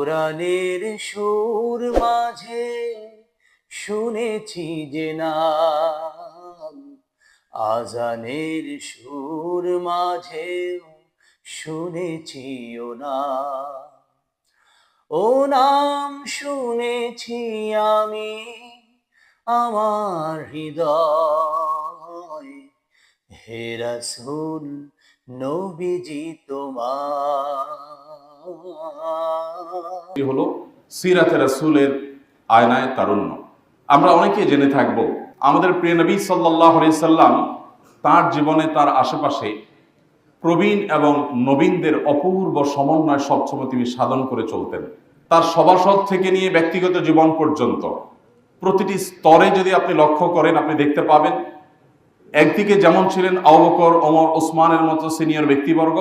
কোরআনের সুর মাঝে শুনেছি যে নাম, আজানের সুর মাঝে শুনেছি ও নাম। ও নাম শুনেছি আমি আমার হৃদয়, হে রাসূল নবীজি তোমার। হলো সিরাতে রাসূলের আয়নায় তারুণ্য। আমরা অনেকে জেনে থাকব আমাদের প্রিয় নবী সাল্লাল্লাহু আলাইহি সাল্লাম তার জীবনে তার আশেপাশে প্রবীণ এবং নবীনদের অপূর্ব সমন্বয় সবসময় তিনি সাধন করে চলতেন। তার সভাসদ থেকে নিয়ে ব্যক্তিগত জীবন পর্যন্ত প্রতিটি স্তরে যদি আপনি লক্ষ্য করেন, আপনি দেখতে পাবেন একদিকে যেমন ছিলেন আবু বকর, ওমর, ওসমানের মতো সিনিয়র ব্যক্তিবর্গ,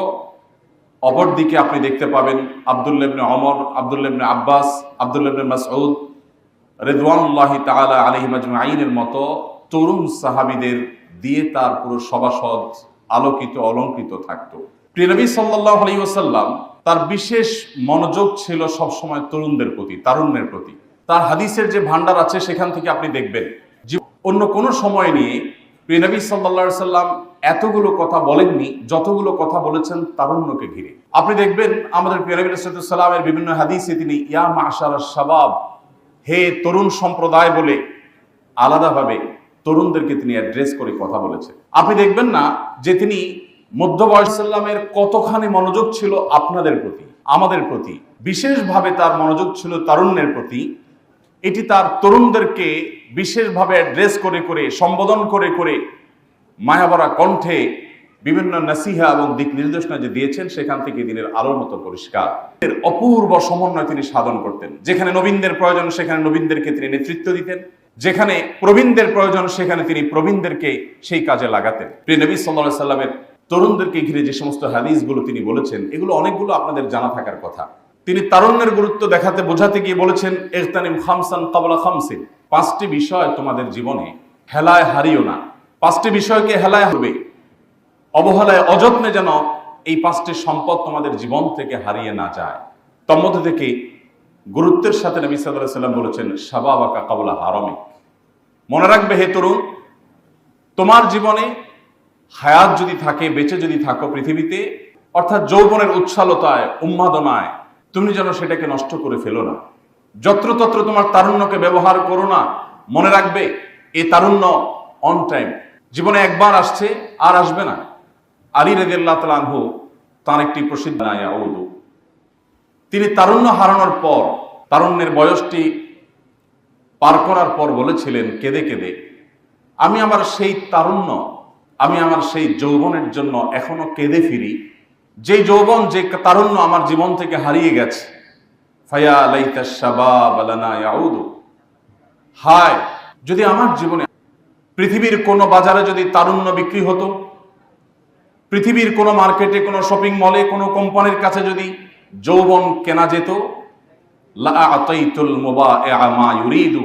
অপরদিকে আপনি দেখতে পাবেন আব্দুল্লাহ ইবনে ওমর, আব্দুল্লাহ ইবনে আব্বাস, আব্দুল্লাহ ইবনে মাসউদ রিদওয়ানুল্লাহি তাআলা আলাইহিম আজমাইনের মতো তরুণ সাহাবীদের দিয়ে তার পুরো সভাসদ আলোকিত অলঙ্কৃত থাকতো। প্রিয় নবী সাল্লাল্লাহু আলাইহি ওয়াসাল্লাম তার বিশেষ মনোযোগ ছিল সবসময় তরুণদের প্রতি, তারুণ্যের প্রতি। তার হাদিসের যে ভান্ডার আছে সেখান থেকে আপনি দেখবেন যে অন্য কোনো সময় নিয়ে প্রিয় নবী সাল্লাল্লাহু আলাইহি ওয়াসাল্লাম এতগুলো কথা বলেননি যতগুলো কথা বলেছেন তারুণ্যকে ঘিরে। আপনি দেখবেন আমাদের প্রিয় নবী সাল্লাল্লাহু আলাইহি ওয়াসাল্লামের বিভিন্ন হাদিসে তিনি ইয়া মাশারাশ শাবাব, হে তরুণ সম্প্রদায় বলে আলাদাভাবে তরুণদেরকে তিনি অ্যাড্রেস করে কথা বলেছেন। আপনি দেখবেন না যে তিনি মধ্যবয়সের কতখানি মনোযোগ ছিল আপনাদের প্রতি, আমাদের প্রতি, বিশেষভাবে তার মনোযোগ ছিল তারুণ্যের প্রতি। এটি তার তরুণদেরকে বিশেষভাবে অ্যাড্রেস করে করে, সম্বোধন করে করে মায়াভরা কণ্ঠে বিভিন্ন নাসিহা এবং দিক নির্দেশনা যে দিয়েছেন সেখান থেকে দিনের আলোর মতো পরিষ্কার। এর অপূর্ব সমন্বয় তিনি সাধন করতেন। যেখানে নবীনদের প্রয়োজন সেখানে নবীনদেরকে তিনি নেতৃত্ব দিতেন, যেখানে প্রবীণদের প্রয়োজন সেখানে তিনি প্রবীণদেরকে সেই কাজে লাগাতেন। প্রিয় নবী সাল্লাল্লাহু আলাইহি সাল্লামের তরুণদেরকে ঘিরে যে সমস্ত হাদিসগুলো তিনি বলেছেন এগুলো অনেকগুলো আপনাদের জানা থাকার কথা। তিনি তারুণ্যের গুরুত্ব দেখাতে বোঝাতে গিয়ে বলেছেন ইগতানিম খামসান ক্বাবলা খামসিন, পাঁচটি বিষয় তোমাদের জীবনে হেলায় হারিও না। পাঁচটি বিষয়কে হেলায় হবে, অবহেলায় অযত্নে যেন এই পাঁচটি সম্পদ তোমাদের জীবন থেকে হারিয়ে না যায়। তার মধ্যে থেকে গুরুত্বের সাথে নবী সাল্লাল্লাহু আলাইহি ওয়াসাল্লাম বলেছেন শাবাবাকা ক্বাবলা হারামিক, মনে রাখবে হে তরুণ, তোমার জীবনে হায়াত যদি থাকে, বেঁচে যদি থাকো পৃথিবীতে, অর্থাৎ যৌবনের উচ্ছলতায় উন্মাদনায়, তুমি যেন সেটাকে নষ্ট করে ফেলো না। যত্রতত্র তোমার তারুণ্যকে ব্যবহার করো না। মনে রাখবে এই তারুণ্য অন টাইম, জীবনে একবার আসছে আর আসবে না। আলী রাদিয়াল্লাহু তাআলা আনহু তার একটি প্রসিদ্ধ আয়াউদু, তিনি তারুণ্য হারানোর পর, তারুণ্যের বয়সটি পার করার পর বলেছিলেন কেঁদে কেঁদে, আমি আমার সেই তারুণ্য, আমি আমার সেই যৌবনের জন্য এখনো কেঁদে ফিরি, যে যৌবন, যে তারুণ্য আমার জীবন থেকে হারিয়ে গেছে। ফায়া লাইতাশ শাবাব লানা ইয়াউদু, হায় যদি আমার জীবনে পৃথিবীর কোনো বাজারে যদি তারুণ্য বিক্রি হতো, পৃথিবীর কোনো মার্কেটে, কোনো শপিং মলে, কোনো কোম্পানির কাছে যদি যৌবন কেনা যেত, লা আতাইতুল মুবাইআ মা ইউরিদু,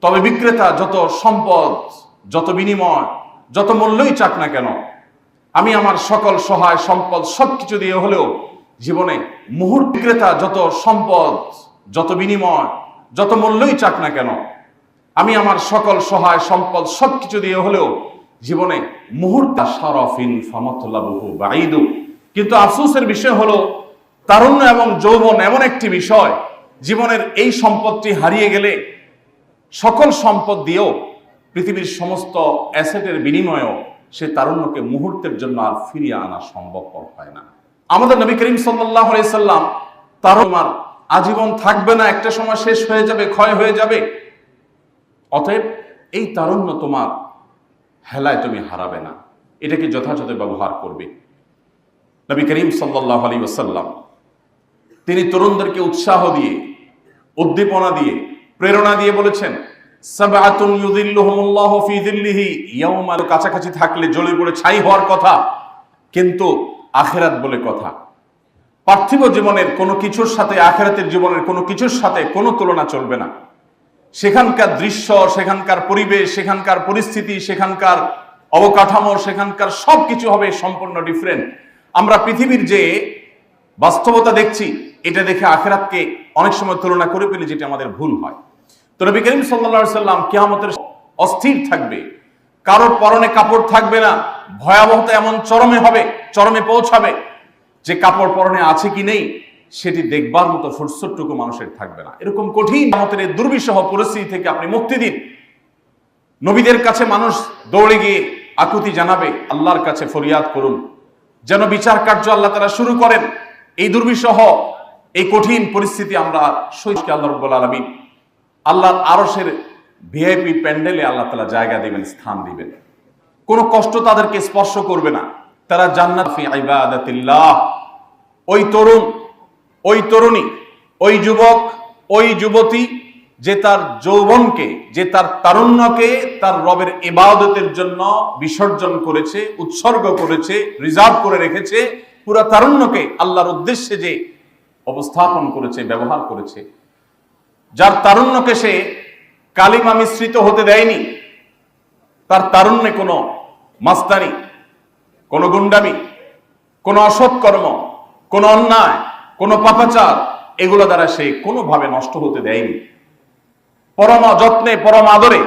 তবে বিক্রেতা যত সম্পদ, যত বিনিময়, যত মূল্যই চাক না কেন, আমি আমার সকল সহায় সম্পদ সবকিছু দিয়ে হলেও জীবনে মুহূর্ত, বিক্রেতা যত সম্পদ, যত বিনিময়, যত মূল্যই চাক না কেন, আমি আমার সকল সহায় সম্পদ সবকিছু দিয়ে হলেও জীবনে মুহূর্তে শারাফিন ফামাতলাবুহু বাঈদু। কিন্তু আফসোসের বিষয় হলো তারুণ্য এবং যৌবন এমন একটি বিষয়, জীবনের এই সম্পদটি হারিয়ে গেলে সকল সম্পদ দিয়েও পৃথিবীর সমস্ত অ্যাসেটের বিনিময়েও সে তারুণ্যকে মুহূর্তের জন্য আর ফিরিয়ে আনা সম্ভবপর হয় না। আমাদের নবী করিম সাল্লাল্লাহু আলাইহি সাল্লাম তারুণ্য আজীবন থাকবে না, একটা সময় শেষ হয়ে যাবে, ক্ষয় হয়ে যাবে। অতএব এই তারুণ্য তোমার হেলায় তুমি হারাবে না, এটাকে যথাযথ ব্যবহার করবে। নবী করিম সাল্লাল্লাহু আলাইহি ওয়াসাল্লাম তিনি তরুণদেরকে উৎসাহ দিয়ে, উদ্দীপনা দিয়ে, প্রেরণা দিয়ে বলেছেন সাবআতুন ইউযিল্লুহুমুল্লাহু ফি যিল্লিহি ইয়াওমাল, কাছাকাছি থাকলে জ্বলে পড়ে ছাই হওয়ার কথা, কিন্তু আখিরাত বলে কথা, পার্থিব জীবনের কোনো কিছুর সাথে আখিরাতের জীবনের কোনো কিছুর সাথে কোনো তুলনা চলবে না। সেখানকার দৃশ্য, সেখানকার পরিবেশ, সেখানকার পরিস্থিতি, সেখানকার অবকাঠামো, সেখানকার সবকিছু হবে সম্পূর্ণ ডিফারেন্ট। আমরা পৃথিবীর যে বাস্তবতা দেখছি, এটা দেখে আখিরাতকে অনেক সময় তুলনা করে ফেলি, যেটা আমাদের ভুল হয়। তো নবী করিম সাল্লাল্লাহু আলাইহি সাল্লাম কিয়ামতের অস্থির থাকবে, কারোর পরনে কাপড় থাকবে না, ভয়াবহতা এমন চরমে পৌঁছাবে যে কাপড় পরনে আছে কি নেই সেটি দেখবার মতো ফুরসতটুকু মানুষের থাকবে না। এরকম কঠিন কিয়ামতের এই দুর্বিষহ পরিস্থিতি থেকে আপনি মুক্তি দিন। নবীদের কাছে মানুষ দৌড়ে গিয়ে আকুতি জানাবে, আল্লাহর কাছে ফরিয়াদ করুন যেন বিচার কার্য আল্লাহ তাআলা শুরু করেন। এই দুর্বিষহ এই কঠিন পরিস্থিতি আমরা সইকে আল্লাহ রাব্বুল আলামিন আল্লাহর আরশের ভিআইপি প্যান্ডেলে আল্লাহ তাআলা জায়গা দিবেন, স্থান দিবেন। কোনো কষ্ট তাদেরকে স্পর্শ করবে না। তারা জান্নাত ফি ইবাদাতিল্লাহ। ওই তরুণ, ওই তরুণী, ওই যুবক, ওই যুবতী যে তার যৌবনকে, যে তার তারুণ্যকে তার রবের ইবাদতের জন্য বিসর্জন করেছে, উৎসর্গ করেছে, রিজার্ভ করে রেখেছে, পুরো তারুণ্যকে আল্লাহর উদ্দেশ্যে যে অবস্থাপন করেছে, ব্যবহার করেছে, যার তারুণ্যকে সে কালিমা মিশ্রিত হতে দেয়নি, তার তারুণ্যে কোনো মাস্তানি, কোনো গুন্ডামি, কোনো অসৎকর্ম, কোনো অন্যায়, কোনো পাপাচার, এগুলো দ্বারা সে কোনোভাবে নষ্ট হতে দেয়নি। পরম যত্নে, পরম আদরে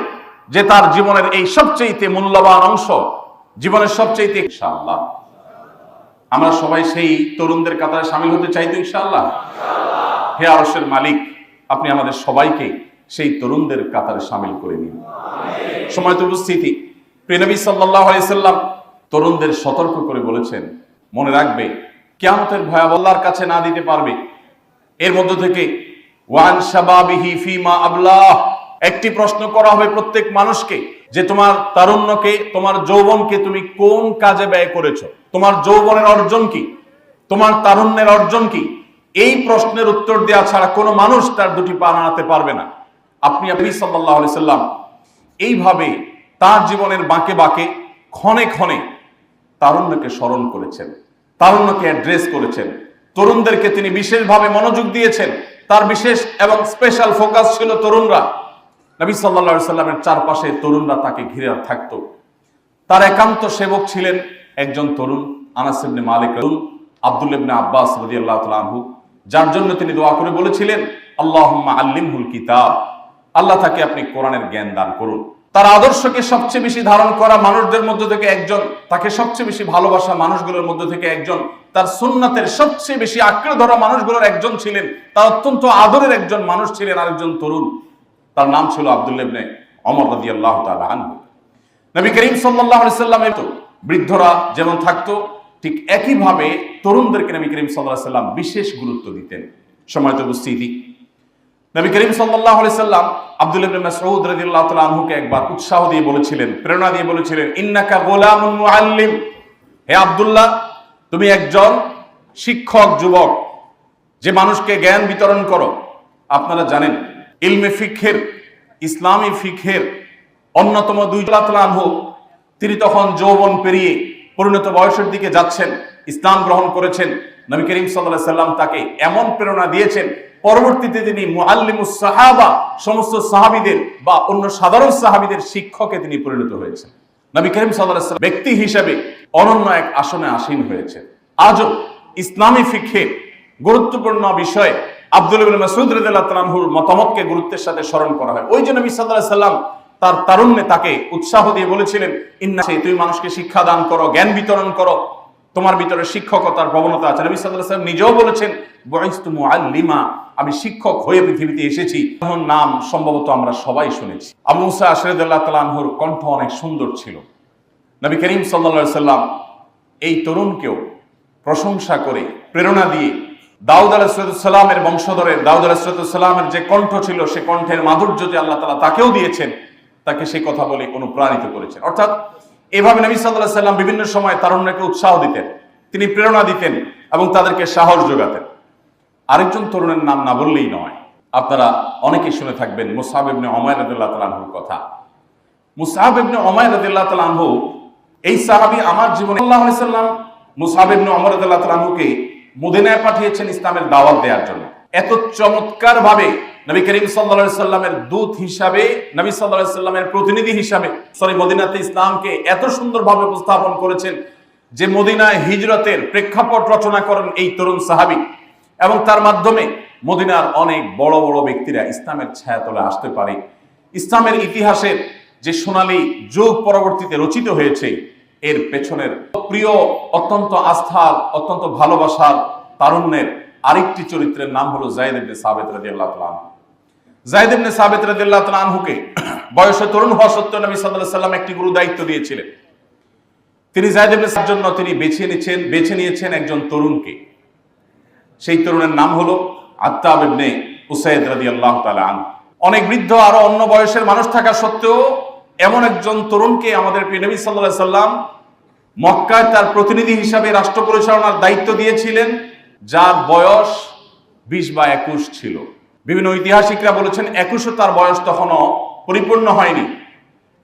যে তার জীবনের এই সবচেয়ে মূল্যবান অংশ, জীবনের সবচেয়ে, ইনশাআল্লাহ আমরা সবাই সেই তরুণদের কাতারে শামিল হতে চাই তো ইনশাআল্লাহ। হে আরশের মালিক, আপনি আমাদের সবাইকে সেই তরুণদের কাতারে শামিল করে নিন। সময়ত উপস্থিতি, প্রিয় নবী সাল্লাল্লাহু আলাইহি সাল্লাম তরুণদের সতর্ক করে বলেছেন, মনে রাখবে কিয়ামতের ভয়াবহ আল্লাহর কাছে না দিতে পারবে। এর মধ্য থেকে ওয়ান শাবাবিহি ফিমা আবলাহ, একটি প্রশ্ন করা হবে প্রত্যেক মানুষকে যে তোমার তারুণ্যকে, তোমার যৌবনকে তুমি কোন কাজে ব্যয় করেছো, তোমার যৌবনের অর্জন কি, তোমার তারুণ্যের অর্জন কি। এই প্রশ্নের উত্তর দেওয়া ছাড়া কোনো মানুষ তার দুটি পা নাড়াতে পারবে না। আপনি সাল্লাল্লাহু আলাইহি সাল্লাম এইভাবে তার জীবনের বাঁকে বাঁকে, ক্ষণে ক্ষণে তারুণ্যকে স্মরণ করেছেন, তারুণ্যকে অ্যাড্রেস করেছেন। তরুণদেরকে তিনি বিশেষভাবে মনোযোগ দিয়েছেন। তার বিশেষ এবং স্পেশাল ফোকাস ছিল তরুণরা। নবী সাল্লাল্লাহু আলাইহি সাল্লামের চারপাশে তরুণরা তাকে ঘিরে থাকতো। তার একান্ত সেবক ছিলেন একজন তরুণ, আনাস ইবনে মালিক, আব্দুল্লাহ ইবনে আব্বাস রাদিয়াল্লাহু তাআলা আনহু, যার জন্য তিনি দোয়া করে বলেছিলেন, আল্লাহুম্মা আল্লিমহুল কিতাব, আল্লাহ তাকে আপনি কোরআনের জ্ঞান দান করুন। তার আদর্শকে সবচেয়ে বেশি ধারণ করা মানুষদের মধ্যে থেকে একজন, তাকে সবচেয়ে বেশি ভালোবাসা মানুষগুলোর মধ্যে থেকে একজন, তার সুন্নাতের সবচেয়ে বেশি আঁকড়ে ধরা মানুষগুলোর একজন ছিলেন, তার অত্যন্ত আদরের একজন মানুষ ছিলেন আরেকজন তরুণ। তার নাম ছিল আব্দুল্লাহ ইবনে ওমর রাদিয়াল্লাহু তাআলা আনহু। নবী করিম সাল্লাল্লাহু আলাইহি সাল্লামের তো বৃদ্ধরা যেমন থাকতো, ঠিক একইভাবে তরুণদেরকে নবী করিম সাল্লাল্লাহু আলাইহি সাল্লাম বিশেষ গুরুত্ব দিতেন। সময়ত উপস্থিতি, নবী করিম সাল্লাল্লাহু আলাইহি সাল্লাম আব্দুল্লাহ ইবনে মাসউদ রাদিয়াল্লাহু তাআলা আনহুকে একবার উৎসাহ দিয়ে বলেছিলেন, প্রেরণা দিয়ে বলেছিলেন, ইন্নাকা গোলামুন মুআল্লিম, হে আব্দুল্লাহ তুমি একজন শিক্ষক যুবক, যে মানুষকে জ্ঞান বিতরণ করো। আপনারা জানেন ইলমে ফিকহের, ইসলামী ফিকহের অন্যতম দুই আনহু, তিনি তখন যৌবন পেরিয়ে পরিণত বয়সের দিকে যাচ্ছেন, ইসলাম গ্রহণ করেছেন। নবী করিম সাল্লাল্লাহু আলাইহি সাল্লাম তাকে এমন প্রেরণা দিয়েছেন, পরবর্তীতে তিনি মুআল্লিমুস সাহাবা, সমস্ত সাহাবীদের বা অন্য সাধারণ সাহাবীদের শিক্ষকে তিনি পরিণত হয়েছেন। নবী করিম সাল্লাল্লাহু আলাইহি সাল্লাম ব্যক্তি হিসেবে অনন্য এক আসনে আসীন হয়েছে। আজও ইসলামী ফিকহের গুরুত্বপূর্ণ বিষয়ে আব্দুল্লাহ ইবনে মাসউদ রাদিয়াল্লাহু তাআলা আনহুর মতামতকে গুরুত্বের সাথে স্মরণ করা হয়। ওই যে নবী সাল্লাল্লাহু আলাইহি সাল্লাম তার তারুণ্যে তাকে উৎসাহ দিয়ে বলেছিলেন, ইন্না, তুমি মানুষকে শিক্ষা দান করো, জ্ঞান বিতরণ করো, তোমার ভিতরে শিক্ষকতার প্রবণতা আছে। নবী সাল্লাল্লাহু আলাইহি সাল্লাম নিজেও বলেছেন, বুইস্তু মুআল্লিমা, আমি শিক্ষক হয়ে পৃথিবীতে এসেছি। এমন নাম সম্ভবত আমরা সবাই শুনেছি। আবু মুসা আশআরী রাদিয়াল্লাহু তাআলা আনহুর কণ্ঠ অনেক সুন্দর ছিল। নবী করিম সাল্লাল্লাহু আলাইহি সাল্লাম এই তরুণকেও প্রশংসা করে, প্রেরণা দিয়ে, দাউদ আলাইহিস সালামের বংশধরের, দাউদ আলাইহিস সালামের যে কণ্ঠ ছিল, সে কণ্ঠের মাধুর্য যে আল্লাহ তাআলা তাকেও দিয়েছেন, তাকে সেই কথা বলে অনুপ্রাণিত করেছেন। অর্থাৎ এভাবে নবী সাল্লাল্লাহু আলাইহি সাল্লাম বিভিন্ন সময় তারুণ্যকে উৎসাহ দিতেন, তিনি প্রেরণা দিতেন এবং তাদেরকে সাহস যোগাতেন। আরেকজন তরুণের নাম না বললেই নয়, আপনারা অনেকেই শুনে থাকবেন মুসআব ইবনে উমাইর রাদিয়াল্লাহু তাআলা আনহুর কথা। মুসআব ইবনে উমাইর রাদিয়াল্লাহু তাআলা আনহু, এই সাহাবী আমার জীবনে সাল্লাল্লাহু আলাইহি সাল্লাম মুসআব ইবনে উমাইর রাদিয়াল্লাহু তাআলা আনহুকে মদিনায় পাঠিয়েছেন ইসলামের দাওয়াত দেওয়ার জন্য। এত চমৎকার ভাবে নবী করিম সাল্লাল্লাহু আলাইহি সাল্লামের দূত হিসাবে, নবী সাল্লাল্লাহু আলাইহি সাল্লামের প্রতিনিধি হিসাবে মদিনাতে ইসলামকে এত সুন্দরভাবে উপস্থাপন করেছেন যে মদিনায় হিজরতের প্রেক্ষাপট রচনা করেন এই তরুণ সাহাবী, এবং তার মাধ্যমে মদিনার অনেক বড় বড় ব্যক্তিরা ইসলামের ছায়াতলে আসতে পারে। ইসলামের ইতিহাসের যে সোনালী যুগ পরবর্তীতে রচিত হয়েছে, এর পেছনের প্রিয়, অত্যন্ত আস্থার, অত্যন্ত ভালোবাসার তারুণ্যের আরেকটি চরিত্রের নাম হলো যায়েদ ইবনে সাবিত রাদিয়াল্লাহু তাআলা আনহু। যায়েদ ইবনে সাবিত রাদিয়াল্লাহু তাআলা আনহুকে বয়সে তরুণ হওয়া সত্ত্বেও নবী সাল্লাল্লাহু আলাইহি সাল্লাম একটি গুরু দায়িত্ব দিয়েছিলেন। তিনি যায়েদ ইবনে সাবিতের জন্য তিনি বেছে নিয়েছেন একজন তরুণকে। সেই তরুণের নাম হলো আত্তাব ইবনে উসাইদ রাদিয়াল্লাহু তাআলা আনহু। অনেক বৃদ্ধ আরো অন্য বয়সের মানুষ থাকা সত্ত্বেও এমন একজন তরুণকে আমাদের প্রিয় নবী সাল্লাল্লাহু আলাইহি সাল্লাম মক্কায় তার প্রতিনিধি হিসাবে রাষ্ট্র পরিচালনার দায়িত্ব দিয়েছিলেন, যার বয়স 20 বা 21 ছিল। বিভিন্ন ঐতিহাসিকরা বলেছেন 21ও তার বয়স তখনও পরিপূর্ণ হয়নি।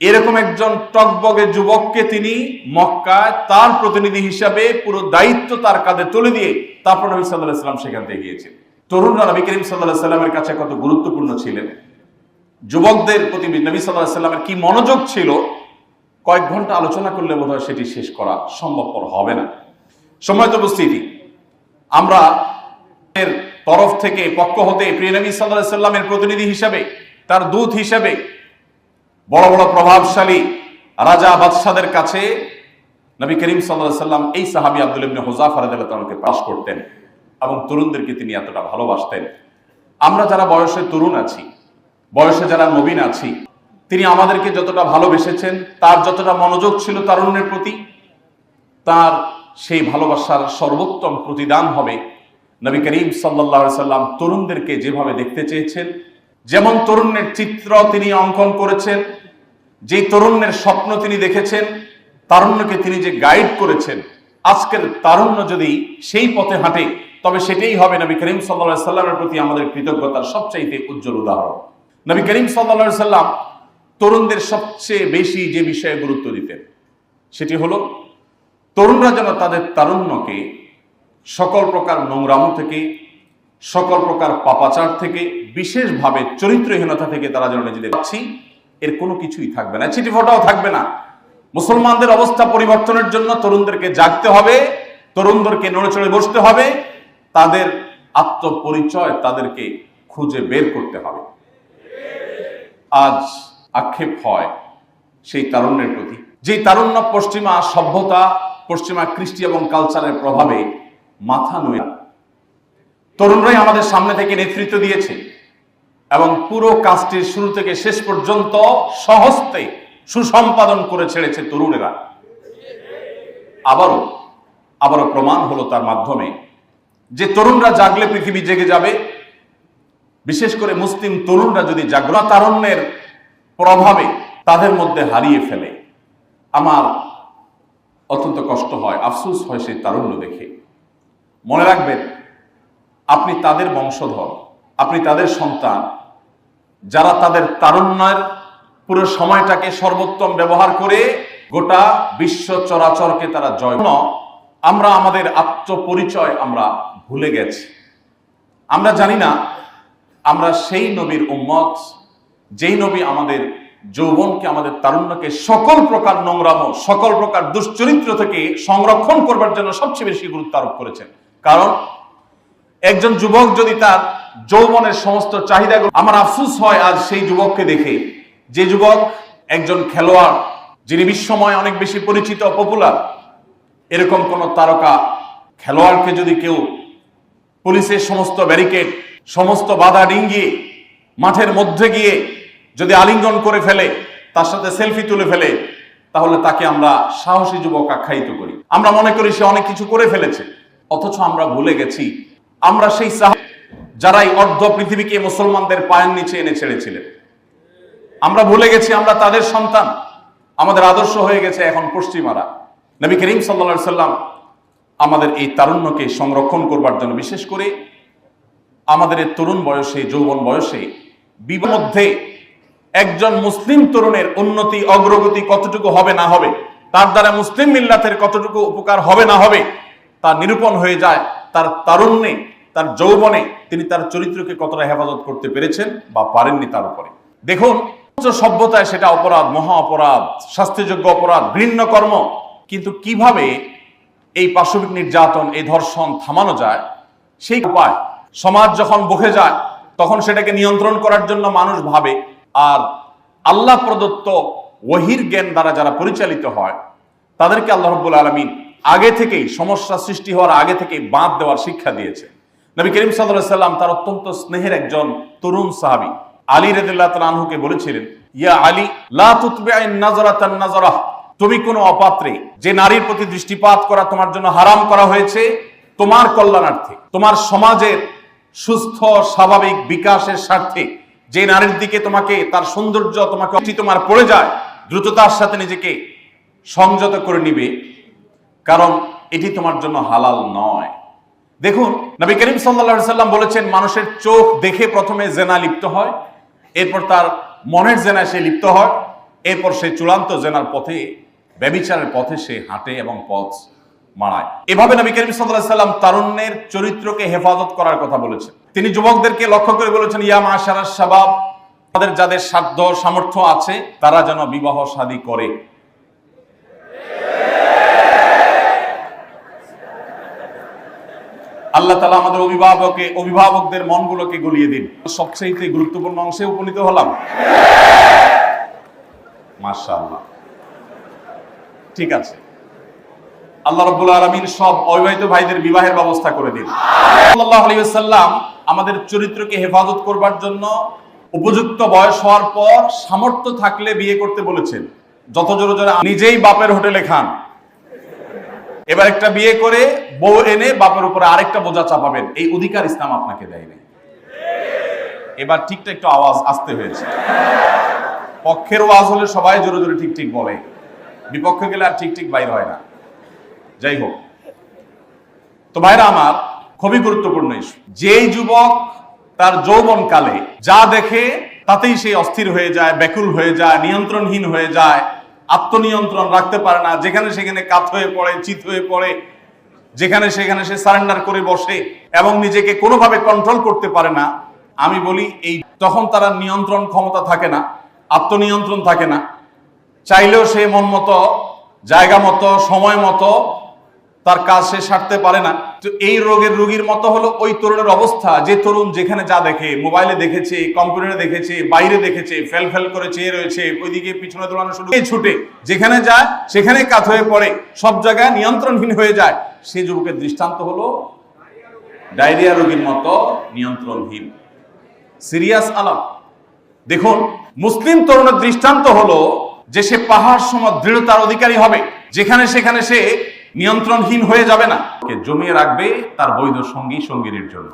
এরকম একজন টকবগে যুবককে তিনি মক্কায় তার প্রতিনিধি হিসাবে পুরো দায়িত্ব তার কাঁধে তুলে দিয়ে তারপর নবী সাল্লাল্লাহু আলাইহি সাল্লাম সেখান থেকে গিয়েছেন। তরুণরা নবী করিম সাল্লাল্লাহু আলাইহি সাল্লামের কাছে কত গুরুত্বপূর্ণ ছিলেন, যুবকদের প্রতি নবী সাল্লাল্লাহু আলাইহি সাল্লামের কি মনোযোগ ছিল, কয়েক ঘন্টা আলোচনা করলে বোধহয় সেটি শেষ করা সম্ভবপর হবে না। সম্মানিত উপস্থিতি, আমরা এর তরফ থেকে পক্ষ হতে প্রিয় নবী সাল্লাল্লাহু আলাইহি সাল্লামের প্রতিনিধি হিসাবে, তার দূত হিসাবে বড় বড় প্রভাবশালী রাজা বাদশাদের কাছে নবী করিম সাল্লাল্লাহু আলাইহি সাল্লাম এই সাহাবী আব্দুল্লাহ ইবনে হুযাফা রাদিয়াল্লাহু তাআলাকে পাশ করতেন এবং তরুণদেরকে তিনি এতটা ভালোবাসতেন। আমরা যারা বয়সে তরুণ আছি, বয়সে যারা নবীন আছি, তিনি আমাদেরকে যতটা ভালোবেসেছেন, তার যতটা মনোযোগ ছিল তারুণ্যের প্রতি, তার সেই ভালোবাসার সর্বোত্তম প্রতিদান হবে নবী করিম সাল্লাল্লাহু আলাইহি সাল্লাম তরুণদেরকে যেভাবে দেখতে চেয়েছেন, যেমন তরুণের চিত্র তিনি অঙ্কন করেছেন, যে তরুণের স্বপ্ন তিনি দেখেছেন, তারুণ্যকে তিনি যে গাইড করেছেন, আজকের তারুণ্য যদি সেই পথে হাঁটে তবে সেটাই হবে নবী করিম সাল্লাল্লাহু আলাইহি সাল্লামের প্রতি আমাদের কৃতজ্ঞতার সবচাইতে উজ্জ্বল উদাহরণ। নবী করিম সাল্লাল্লাহু আলাইহি সাল্লাম তরুণদের সবচেয়ে বেশি যে বিষয়ে গুরুত্ব দিতেন সেটি হলো তরুণরা যেন তাদের তারুণ্যকে সকল প্রকার নোংরামো থেকে, সকল প্রকার পাপাচার থেকে, বিশেষভাবে চরিত্রহীনতা থেকে তারা যেন নিজেদের এর কোনো কিছুই থাকবে না, চিঠিফোঁটাও থাকবে না। মুসলমানদের অবস্থা পরিবর্তনের জন্য তরুণদেরকে জাগতে হবে, তরুণদেরকে নড়ে চড়ে বসতে হবে, তাদের আত্মপরিচয় তাদেরকে খুঁজে বের করতে হবে। আজ আক্ষেপ হয় সেই তারুণ্যের প্রতি, যেই তারুণ্য পশ্চিমা সভ্যতা, পশ্চিমা কৃষ্টি এবং কালচারের প্রভাবে মাথা নুয়ে তরুণরাই আমাদের সামনে থেকে নেতৃত্ব দিয়েছে এবং পুরো কাজটির শুরু থেকে শেষ পর্যন্ত সহস্তে সুসম্পাদন করে ছেড়েছে তরুণেরা। আবারও প্রমাণ হলো তার মাধ্যমে যে তরুণরা জাগলে পৃথিবী জেগে যাবে। বিশেষ করে মুসলিম তরুণরা যদি জাগ্রত তারুণ্যের প্রভাবে তাদের মধ্যে হারিয়ে ফেলে, আমার অত্যন্ত কষ্ট হয়, আফসোস হয় সেই তারুণ্য দেখে। মনে রাখবেন, আপনি তাদের বংশধর, আপনি তাদের সন্তান, যারা তাদের তারুণ্যের পুরো সময়টাকে সর্বোত্তম ব্যবহার করে গোটা বিশ্ব চরাচরকে তারা জয়। আমরা আমাদের আত্মপরিচয় আমরা ভুলে গেছি। আমরা জানি না আমরা সেই নবীর উম্মত, যেই নবী আমাদের যৌবনকে, আমাদের তারুণ্যকে সকল প্রকার নোংরামো, সকল প্রকার দুশ্চরিত্র থেকে সংরক্ষণ করবার জন্য সবচেয়ে বেশি গুরুত্ব আরোপ করেছেন। কারণ একজন যুবক যদি তার যৌবনের সমস্ত চাহিদা, আমার আফসোস হয় আজ সেই যুবককে দেখে, যে যুবক একজন খেলোয়াড়, যিনি বিশ্বময় অনেক বেশি পরিচিত, পপুলার, এরকম কোন তারকা খেলোয়াড়কে যদি কেউ পুলিশের সমস্ত ব্যারিকেড, সমস্ত বাধা ডিঙ্গিয়ে মাঠের মধ্যে গিয়ে যদি আলিঙ্গন করে ফেলে, তার সাথে সেলফি তুলে ফেলে, তাহলে তাকে আমরা সাহসী যুবক আখ্যায়িত করি। আমরা মনে করি সে অনেক কিছু করে ফেলেছে, অথচ আমরা ভুলে গেছি আমরা সেই যারাই অর্ধ পৃথিবীকে মুসলমানদের পায়ের নিচে এনে ছেড়েছিলেন। আমরা ভুলে গেছি আমরা তাদের সন্তান। আমাদের আদর্শ হয়ে গেছে এখন পশ্চিমারা। নবী করিম সাল্লাল্লাহু আলাইহি সাল্লাম আমাদের এই তারুণ্যকে সংরক্ষণ করবার জন্য, বিশেষ করে আমাদের এই তরুণ বয়সে, যৌবন বয়সে, বিবাহের মধ্যে একজন মুসলিম তরুণের উন্নতি, অগ্রগতি কতটুকু হবে না হবে, তার দ্বারা মুসলিম মিল্লাতের কতটুকু উপকার হবে না হবে, তা নিরূপণ হয়ে যায় তার তারুণ্যে, তার যৌবনে তিনি তার চরিত্রকে কতটা হেফাজত করতে পেরেছেন বা পারেননি তার উপরে। দেখুন, সভ্যতায় সেটা অপরাধ, মহা অপরাধ, শাস্তিযোগ্য অপরাধ, ঘৃণ্য কর্ম। কিন্তু কিভাবে এই পাশবিক নির্যাতন, এই ধর্ষণ থামানো যায়, সেই উপায় সমাজ যখন বকে যায় তখন সেটাকে নিয়ন্ত্রণ করার জন্য মানুষ ভাবে। আর আল্লাহ প্রদত্ত ওহীর জ্ঞান দ্বারা যারা পরিচালিত হয় তাদেরকে আল্লাহ রাব্বুল আলামিন আগে থেকেই, সমস্যা সৃষ্টি হওয়ার আগে থেকেই বাঁধ দেওয়ার শিক্ষা দিয়েছে। নবী করিম সাল্লাল্লাহু আলাইহি সাল্লাম তার অত্যন্ত স্নেহের একজন তরুণ সাহাবী আলী রাদিয়াল্লাহু তাআলা আনহুকে বলেছিলেন, ইয়া আলী লা তুতবিআন নাযরাতান নাযরাহ, তুমি কোনো অপাত্রে যে নারীর প্রতি দৃষ্টিপাত করা তোমার জন্য হারাম করা হয়েছে তোমার কল্যাণার্থে, তোমার সমাজের সুস্থ স্বাভাবিক বিকাশের স্বার্থে, যে নারীর দিকে তোমাকে তার সৌন্দর্য তোমার পড়ে যায়, দ্রুততার সাথে নিজেকে সংযত করে নিবে, কারণ এটি তোমার জন্য হালাল নয়। দেখুন, নবী করিম সাল্লাল্লাহু আলাইহি সাল্লাম বলেছেন, মানুষের চোখ দেখে প্রথমে জেনা লিপ্ত হয়, এরপর তার মনের জেনায় সে লিপ্ত হয়, এরপর সে চূড়ান্ত জেনার পথে, ব্যভিচারের পথে সে হাঁটে এবং পথ মারায়। এভাবে নবী করিম সাল্লাল্লাহু আলাইহি সাল্লাম তারুণ্যের চরিত্রকে হেফাজত করার কথা বলেছেন। তিনি যুবকদেরকে লক্ষ্য করে বলেছেন, ইয়া মাশারাশ শাবাব, তাদের যাদের সাধ্য সামর্থ্য আছে তারা যেন বিবাহ শাদী করে। আল্লাহ তাআলা আমাদের অভিভাবকদের মনগুলোকে গলিয়ে দিন। সবচেয়ে গুরুত্বপূর্ণ অংশে উপনীত হলাম, মাশাআল্লাহ। ঠিক আছে, আল্লাহ রাব্বুল আলামিন সব অবিবাহিত ভাইদের বিবাহের ব্যবস্থা করে দিন। সাল্লাল্লাহু আলাইহি ওয়াসাল্লাম আমাদের চরিত্রকে হেফাজত করবার জন্য উপযুক্ত বয়স হওয়ার পর সামর্থ্য থাকলে বিয়ে করতে বলেছেন। যত জোরে জোরে নিজেই বাপের হোটেলে খান, এবার একটা বিয়ে করে বউ এনে বাপের উপরে আরেকটা বোঝা চাপাবেন, এই অধিকার ইসলাম আপনাকে দেয়নি। এবার ঠিকটা একটু আওয়াজ আসতে হয়েছে। পক্ষের ওয়াজ হলে সবাই জোরে জোরে ঠিক ঠিক বলে, বিপক্ষে গেলে আর ঠিক ঠিক বাইর হয় না। যাই হোক, তো ভাইরা আমার, খুবই গুরুত্বপূর্ণ ইস্যু। যেই যুবক তার যৌবনকালে যা দেখে তাতেই সে অস্থির হয়ে যায়, ব্যাকুল হয়ে যায়, নিয়ন্ত্রণহীন হয়ে যায়, আত্মনিয়ন্ত্রণ রাখতে পারে না, যেখানে সেখানে কাত হয়ে পড়ে, চিত হয়ে পড়ে, যেখানে সেখানে সে সারেন্ডার করে বসে এবং নিজেকে কোনোভাবে কন্ট্রোল করতে পারে না, আমি বলি এই তখন তার নিয়ন্ত্রণ ক্ষমতা থাকে না, আত্মনিয়ন্ত্রণ থাকে না, চাইলেও সে মন মতো, জায়গা মতো, সময় মতো তার কাজ সে সারতে পারে না। তো এই রোগের রোগীর মতো হলো ওই তরুণের অবস্থা, যে তরুণ যেখানে যা দেখে, মোবাইলে দেখেছে, কম্পিউটারে দেখেছে, বাইরে দেখেছে, ফেল ফেল করে চেয়ে রয়েছে, ওইদিকে পিছনে দৌড়ানো শুরু, ছুটে যেখানে যায় সেখানে কাত হয়ে পড়ে, সব জায়গায় নিয়ন্ত্রণহীন হয়ে যায়। সেই যুবকের দৃষ্টান্ত হলো ডায়রিয়া রোগীর মতো নিয়ন্ত্রণহীন, সিরিয়াস আলাম। দেখুন, মুসলিম তরুণের দৃষ্টান্ত হলো যে সে পাহাড় সম দৃঢ়তার অধিকারী হবে, যেখানে সেখানে সে নিয়ন্ত্রণহীন হয়ে যাবে না, জমিয়ে রাখবে তার বৈধ সঙ্গী সঙ্গিনীর জন্য।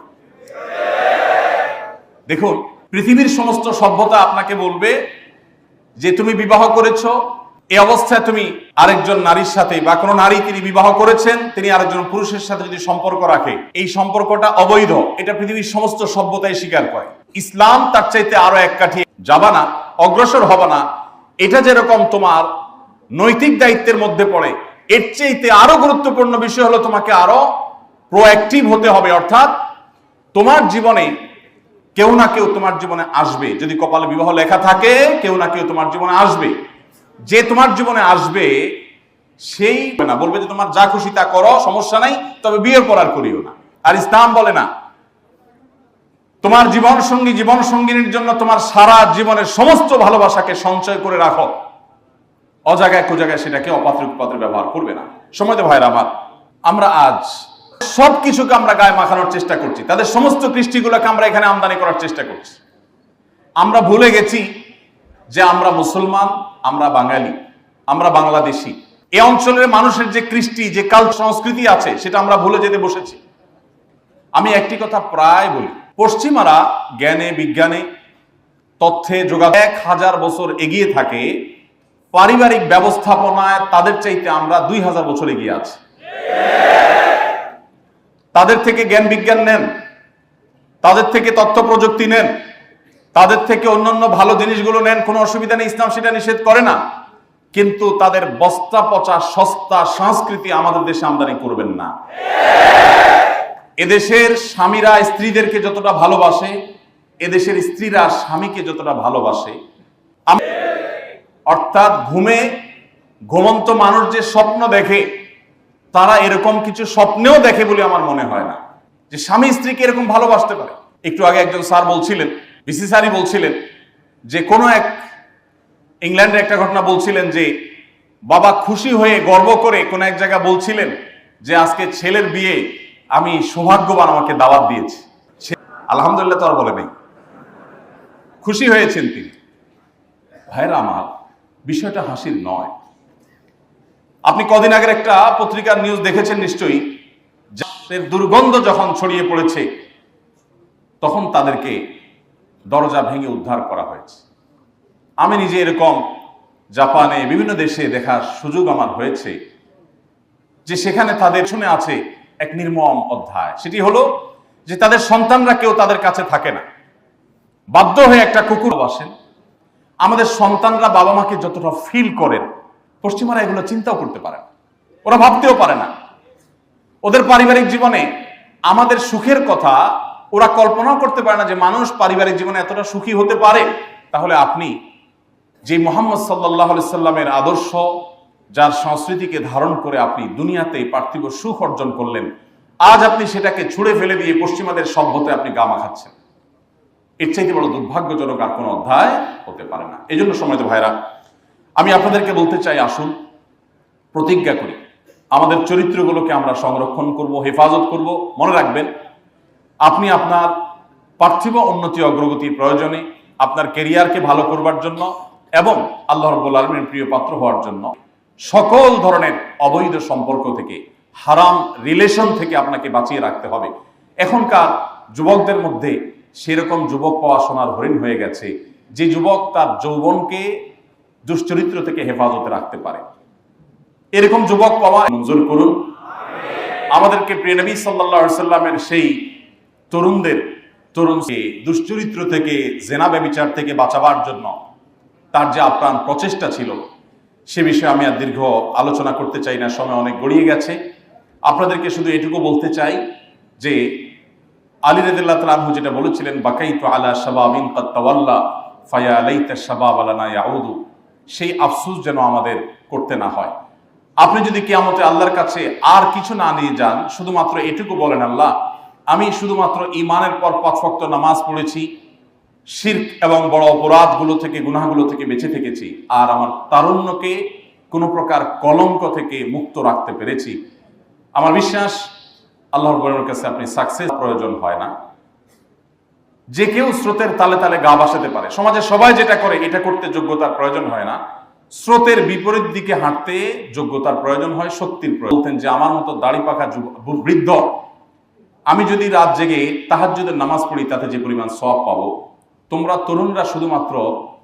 দেখুন, পৃথিবীর সমস্ত সভ্যতা আপনাকে বলবে যে তুমি বিবাহ করেছো, এই অবস্থায় তুমি আরেকজন নারীর সাথে, বা কোনো নারী তিনি বিবাহ করেছেন, তিনি আরেকজন পুরুষের সাথে যদি সম্পর্ক রাখে, এই সম্পর্কটা অবৈধ। এটা পৃথিবীর সমস্ত সভ্যতাই স্বীকার করে। ইসলাম তার চাইতে আরো এক কাঠি যাবা না, অগ্রসর হবা না, এটা যেরকম তোমার নৈতিক দায়িত্বের মধ্যে পড়ে, এর চাইতে আরো গুরুত্বপূর্ণ বিষয় হলো তোমাকে আরো প্রোঅ্যাক্টিভ হতে হবে। অর্থাৎ তোমার জীবনে কেউ না কেউ তোমার জীবনে আসবে, যদি কপালে বিবাহ লেখা থাকে, কেউ না কেউ তোমার জীবনে আসবে। যে তোমার জীবনে আসবে সেই না বলবে যে তোমার যা খুশি তা করো, সমস্যা নাই, তবে বিয়ের পর আর করিও না। আর ইসলাম বলে না, তোমার জীবন সঙ্গী, জীবন সঙ্গিনীর জন্য তোমার সারা জীবনের সমস্ত ভালোবাসাকে সঞ্চয় করে রাখো, অজায়গায় কুজায়গায় সেটাকে অপাত্রে কুপাত্রে ব্যবহার করবে না। সময় তো ভাইরা আমার, আমরা আজ সবকিছুকে আমরা গায়ে মাখানোর চেষ্টা করছি, তাদের সমস্ত কৃষ্টিগুলোকে আমরা এখানে আমদানি করার চেষ্টা করছি। আমরা ভুলে গেছি যে আমরা মুসলমান, আমরা বাঙালি, আমরা বাংলাদেশি। এই অঞ্চলের মানুষের যে কৃষ্টি, যে কাল সংস্কৃতি আছে, সেটা আমরা ভুলে যেতে বসেছি। আমি একটি কথা প্রায় বলি, পশ্চিমারা জ্ঞানে, বিজ্ঞানে, তথ্যে, যোগাযোগ 1000 বছর এগিয়ে থাকে, পারিবারিক ব্যবস্থাপনায় তাদের চাইতে আমরা 2000 বছর এগিয়ে আছি। তাদের থেকে জ্ঞান বিজ্ঞান নেন, তাদের থেকে তথ্য প্রযুক্তি নেন, তাদের থেকে অন্যান্য ভালো জিনিসগুলো নেন, কোনো অসুবিধা নেই, ইসলাম সেটা নিষেধ করে না। কিন্তু তাদের বস্তা পচা সস্তা সংস্কৃতি আমাদের দেশে আমদানি করবেন না। এদেশের স্বামীরা স্ত্রীদেরকে যতটা ভালোবাসে, এদেশের স্ত্রীরা স্বামীকে যতটা ভালোবাসে, অর্থাৎ ঘুমে ঘুমন্ত মানুষ যে স্বপ্ন দেখে, তারা এরকম কিছু স্বপ্নেও দেখে বলে আমার মনে হয় না যে স্বামী স্ত্রীকে এরকম ভালোবাসতে পারে। একটু আগে একজন স্যার বলছিলেন, বিসি স্যারই বলছিলেন যে কোনো এক ইংল্যান্ডের একটা ঘটনা বলছিলেন যে বাবা খুশি হয়ে গর্ব করে কোন এক জায়গায় বলছিলেন যে আজকে ছেলের বিয়ে আমি সৌভাগ্যবান, আমাকে দাওয়াত দিয়েছে। আলহামদুলিল্লাহ তো আর বলে নেই, খুশি হয়েছেন তিনি। ভাইরা আমার, বিষয়টা হাসির নয়। আপনি কদিন আগের একটা পত্রিকার নিউজ দেখেছেন নিশ্চয়ই, যাদের দুর্গন্ধ যখন ছড়িয়ে পড়েছে তখন তাদেরকে দরজা ভেঙে উদ্ধার করা হয়েছে। আমি নিজে এরকম জাপানে বিভিন্ন দেশে দেখার সুযোগ আমার হয়েছে যে সেখানে তাদের শুনে আছে এক নির্মম অধ্যায়। সেটি হলো যে তাদের সন্তানরা কেউ তাদের কাছে থাকে না, বাধ্য হয়ে একটা কুকুর বাসেন। আমাদের সন্তানরা বাবা মাকে যতটা ফিল করেন, পশ্চিমারা এগুলো চিন্তাও করতে পারে না, ওরা ভাবতেও পারে না। ওদের পারিবারিক জীবনে আমাদের সুখের কথা ওরা কল্পনাও করতে পারে না যে মানুষ পারিবারিক জীবনে এতটা সুখী হতে পারে। তাহলে আপনি যে মুহাম্মদ সাল্লাল্লাহু আলাইহি সাল্লামের আদর্শ, যার সংস্কৃতিকে ধারণ করে আপনি দুনিয়াতে পার্থিব সুখ অর্জন করলেন, আজ আপনি সেটাকে ছুঁড়ে ফেলে দিয়ে পশ্চিমাদের সভ্যতায় আপনি গা মাখাচ্ছেন। এর চাইতে বড় দুর্ভাগ্যজনক আর কোনো অধ্যায় হতে পারে না। এই জন্য সম্মানিত ভাইরা, আমি আপনাদেরকে বলতে চাই, আসুন প্রতিজ্ঞা করি আমাদের চরিত্রগুলোকে আমরা সংরক্ষণ করব, হেফাজত করব। মনে রাখবেন, আপনি আপনার পার্থিব উন্নতি অগ্রগতির প্রয়োজনে, আপনার ক্যারিয়ারকে ভালো করবার জন্য এবং আল্লাহ রাব্বুল আলামিনের প্রিয় পাত্র হওয়ার জন্য সকল ধরনের অবৈধ সম্পর্ক থেকে, হারাম রিলেশন থেকে আপনাকে বাঁচিয়ে রাখতে হবে। এখনকার যুবকদের মধ্যে সেরকম যুবক পাওয়া সোনার হরিণ হয়ে গেছে, যে যুবক তার যৌবনকে দুশ্চরিত্র থেকে হেফাজতে রাখতে পারে। এরকম যুবক পাওয়া মঞ্জুর করুন। আমাদেরকে প্রিয় নবী সাল্লাল্লাহু আলাইহি সাল্লামের সেই তরুণকে দুশ্চরিত্র থেকে, জেনা ব্যভিচার থেকে বাঁচাবার জন্য তার যে আপ্রাণ প্রচেষ্টা ছিল, সে বিষয়ে আমি আর দীর্ঘ আলোচনা করতে চাই না, সময় অনেক গড়িয়ে গেছে। আপনাদেরকে শুধু এটুকু বলতে চাই যে আলী রাদিয়াল্লাহু তাআলা আনহু যেটা বলেছিলেন, বাকাইতু আলা শাবাবিন কাদ তাওয়াল্লা ফায়া লাইতা শাবাব লানা ইয়াউদু, সেই আফসোস যেন আমাদের করতে না হয়। আপনি যদি কিয়ামতে আল্লাহর কাছে আর কিছু না নিয়ে যান, শুধুমাত্র এটুকু বলেন, আল্লাহ আমি শুধুমাত্র ঈমানের পর 5 ওয়াক্ত নামাজ পড়েছি, শিরক এবং বড় অপরাধগুলো থেকে, গুনাহগুলো থেকে বেঁচে থেকেছি, আর আমার তারুণ্যকে কোনো প্রকার কলঙ্ক থেকে মুক্ত রাখতে পেরেছি, আমার বিশ্বাস আল্লাহর বলের কাছে আপনি সাকসেস প্রয়োজন হয় না। যে কেউ স্রোতের তালে তালে গা ভাসাতে পারে। সমাজে সবাই যেটা করে এটা করতে যোগ্যতার প্রয়োজন হয় না। স্রোতের বিপরীত দিকে হাঁটতে যোগ্যতার প্রয়োজন হয়, শক্তির প্রয়োজন। বলতেন যে আমার মতো দাড়ি পাকা বৃদ্ধ, আমি যদি রাত জেগে তাহাজ্জুদের নামাজ পড়ি তাতে যে পরিমাণ সওয়াব পাবো, তোমরা তরুণরা শুধুমাত্র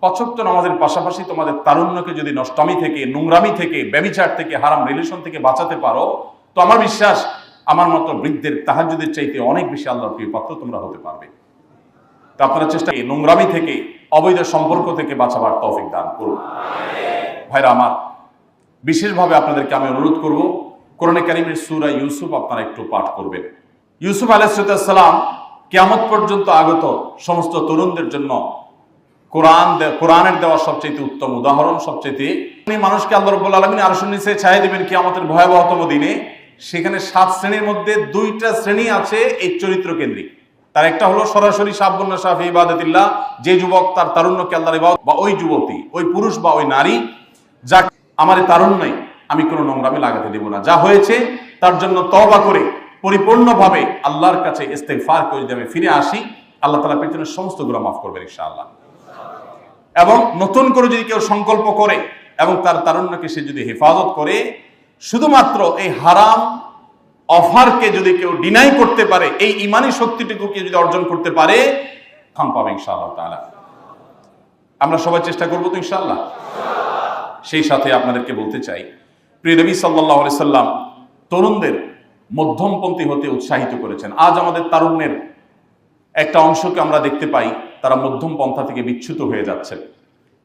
5 ওয়াক্ত নামাজের পাশাপাশি তোমাদের তারুণ্যকে যদি নষ্টামি থেকে, নোংরামি থেকে, ব্যভিচার থেকে, হারাম রিলেশন থেকে বাঁচাতে পারো, তো আমার বিশ্বাস আমার মতো বৃদ্ধের তাহাজ্জুদের চাইতে অনেক বেশি আল্লাহর প্রিয় পাত্র তোমরা হতে পারবে। তা আপনারা চেষ্টা করে নোংরামি থেকে, অবৈধ সম্পর্ক থেকে বাঁচাবার তৌফিক দান করুন। ভাইরা আমার, বিশেষভাবে আপনাদেরকে আমি অনুরোধ করব, কোরআনে কারীমের সূরা ইউসুফ আপনারা একটু পাঠ করবেন। ইউসুফ আলাইহিস সালাম কিয়ামত পর্যন্ত আগত সমস্ত তরুণদের জন্য কোরআনের দেওয়া সবচেয়ে উত্তম উদাহরণ। সবচেয়ে মানুষকে আল্লাহ রাব্বুল আলামিন আরশের নিচে ছায়া দিবেন কিয়ামতের ভয়াবহতম দিনে। সেখানে 7 শ্রেণীর মধ্যে 2টা শ্রেণী আছে এই চরিত্র কেন্দ্রিক। তার একটা হলো সরাসরি শাবুন শাফি ইবাদাতিল্লাহ, যে যুবক তার তারুণ্যকে আল্লাহর ইবাদত, বা ওই যুবতী, ওই পুরুষ বা ওই নারী, যা আমার তারুণ্যই আমি কোনো নোংরামি লাগাতে দেব না, যা হয়েছে তার জন্য তওবা করে পরিপূর্ণভাবে আল্লাহর কাছে ইস্তেগফার করে যদি আমি ফিরে আসি, আল্লাহ তাআলা পেছনের সমস্ত গুনাহ মাফ করবেন ইনশাআল্লাহ। এবং নতুন করে যদি কেউ সংকল্প করে এবং তার তারুণ্যকে সে যদি হেফাজত করে, শুধুমাত্র এই হারাম অফারকে যদি কেউ ডিনাই করতে পারে, এই ইমানি শক্তিটুকুকে যদি অর্জন করতে পারে, খাম পাবে ইনশাআল্লাহ তাআলা। আমরা সবাই চেষ্টা করবো তো ইনশাআল্লাহ। সেই সাথে আপনাদেরকে বলতে চাই, প্রিয় নবী সাল্লাল্লাহু আলাইহি সাল্লাম তরুণদের মধ্যমপন্থী হতে উৎসাহিত করেছেন। আজ আমাদের তারুণ্যের একটা অংশকে আমরা দেখতে পাই তারা মধ্যম পন্থা থেকে বিচ্যুত হয়ে যাচ্ছে।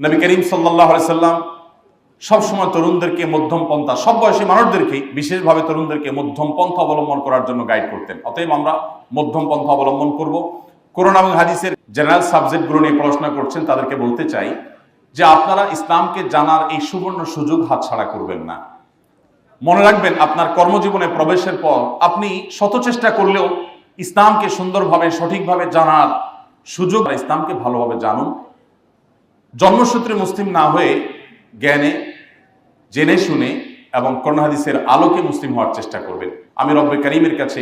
নবী করিম সাল্লাল্লাহু আলাইহি সাল্লাম সবসময় তরুণদেরকে মধ্যম পন্থা, সব বয়সী মানুষদেরকে, বিশেষভাবে তরুণদেরকে মধ্যম পন্থা অবলম্বন করার জন্য গাইড করতেন। অতএব আমরা মধ্যম পন্থা অবলম্বন করব। কোরআন এবং হাদিসের জেনারেল সাবজেক্টগুলো নিয়ে পড়াশোনা করছেন, তাদেরকে বলতে চাই যে আপনারা ইসলামকে জানার এই সুবর্ণ সুযোগ হাতছাড়া করবেন না। মনে রাখবেন, আপনার কর্মজীবনে প্রবেশের পর আপনি শত চেষ্টা করলেও ইসলামকে সুন্দরভাবে সঠিকভাবে জানার সুযোগ, ইসলামকে ভালোভাবে জানুন। জন্মসূত্রে মুসলিম না হয়ে জ্ঞানে, জেনে শুনে এবং কোরআন হাদিসের আলোকে মুসলিম হওয়ার চেষ্টা করবেন। আমি রব্বে কারীমের কাছে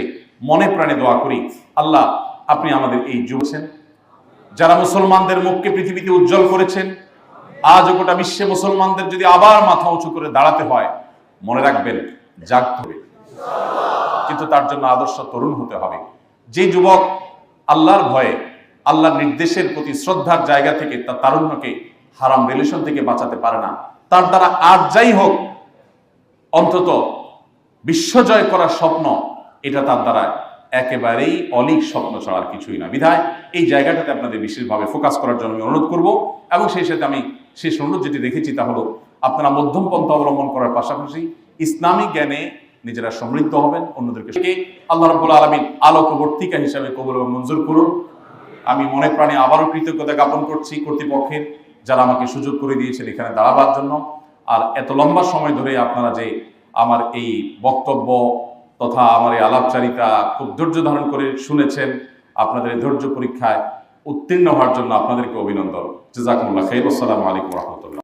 মনে প্রাণে দোয়া করি, আল্লাহ আপনি আমাদের এই যুবছেন যারা মুসলমানদের মুখকে পৃথিবীতে উজ্জ্বল করেছেন, আজ গোটা বিশ্বে মুসলমানদের যদি আবার মাথা উঁচু করে দাঁড়াতে হয়, মনে রাখবেন জাগতে হবে, কিন্তু তার জন্য আদর্শ তরুণ হতে হবে। যে যুবক আল্লাহর ভয়ে, আল্লাহর নির্দেশের প্রতি শ্রদ্ধার জায়গা থেকে তার তারুণ্যকে হারাম রিলেশন থেকে বাঁচাতে পারে না, তার দ্বারা আর যাই হোক অন্তত বিশ্বজয় করার স্বপ্ন, এটা তার দ্বারা একেবারেই অলীক স্বপ্ন ছাড়া আর কিছুই না। বিধায় এই জায়গাটাতে আপনাদের বিশেষভাবে ফোকাস করার জন্য আমি অনুরোধ করব, এবং সেই সাথে আমি শেষ অনুরোধ যেটি দেখেছি তা হলো আপনারা মধ্যম পন্থা অবলম্বন করার পাশাপাশি ইসলামিক জ্ঞানে নিজেরা সমৃদ্ধ হবেন, অন্যদেরকে আল্লাহ রাব্বুল আলামিন আলোকবর্তিকা হিসাবে কবুল এবং মঞ্জুর করুন। আমি মনে প্রাণে আবারও কৃতজ্ঞতা জ্ঞাপন করছি কর্তৃপক্ষের, যারা আমাকে সুযোগ করে দিয়েছেন এখানে দাঁড়াবার জন্য। আর এত লম্বা সময় ধরে আপনারা যে আমার এই বক্তব্য তথা আমার এই আলাপচারিতা খুব ধৈর্য ধারণ করে শুনেছেন, আপনাদের এই ধৈর্য পরীক্ষায় উত্তীর্ণ হওয়ার জন্য আপনাদেরকে অভিনন্দন। জাযাকুমুল্লাহ খাইর। আসসালামু আলাইকুম ওয়া রাহমাতুল্লাহ।